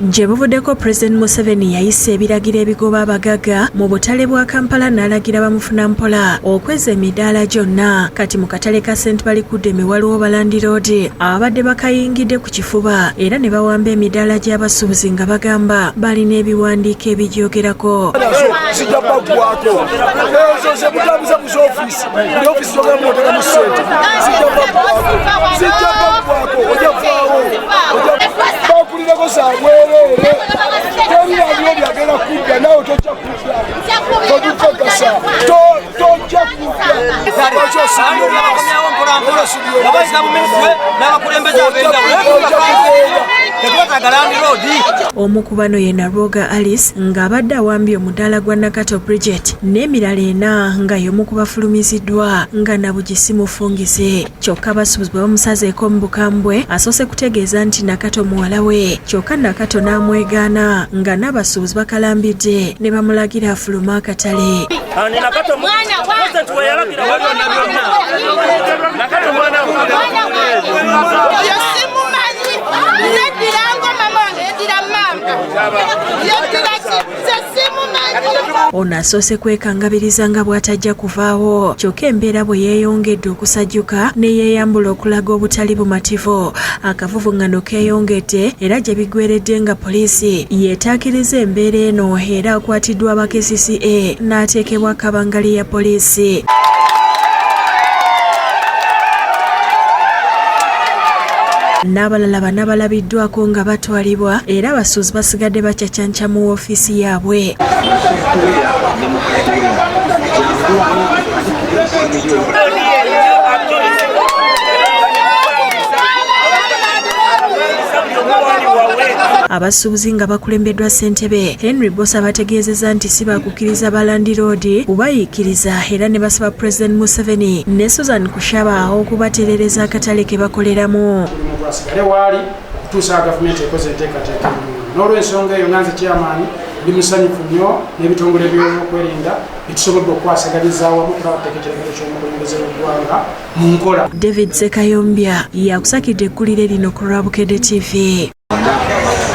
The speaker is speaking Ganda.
Gye buvuddeko President Museveni yayise ebiragiro ebigoba abagaga mu butale bwa Kampala n'alagira bamufuna mpola okweza emidaala gyonna. Kati mu katale ka St. Balikudemi waliwo Balandi Road abadde bakayingidde ku kifuba era ne bawamba emidaala gy'abasuubuzi nga bagamba balina ebiwandiiko ebigyogerako. Omu ku bano ye Naroga Alice ng'abadde awambye omudaala gwa Nakato Bridget n'emirala ena nga y'omu ku bafulumiziddwa nga nabugisi mufungise. Kyokka abasuubuzi bwe bamusazeeko mu bukambwe asoose kutegeeza nti Nakato muwala we, kyokka Nakato n'amwegaana nga n'abasuubuzi bakalambidde ne bamulagira afulume akatale. Ono asoose kwekangabiriza nga bw'atajja kuvaawo, kyokka embeera bwe yeeyongedde okusajjuka ne yeeyambula okulaga obutali bumativu. Akavuvuŋŋano keeyongedde era gye biggweeredde nga poliisi yeetaakiriza embeera eno era akwatiddwa aba KCCA n'ateekebwa kabangali ya poliisi. N'abalala bana balabiddwako nga batwalibwa era abasuubuzi basigadde bacaccanca mu woofiisi yaabwe. Abasuubuzi nga bakulembeddwa ssentebe Henry Bosa bategeezezza nti si baakukkiriza Balandi Road kubayiikiriza era ne basaba President Museveni ne Susan Kushaba okubatereereza akatale ke bakoleramu. N'olw'ensonga eyo nanze chairman ndi musanyufu nnyo n'ebitongole by'ebyokwerinda bitusobodde okwasagaliza awamu okulaba tekekyerekezo ky'omukulembeze w'eggwanga mu nkola. David Sekayombya yakusakidde eggulire lino ku Lwabukedde TV.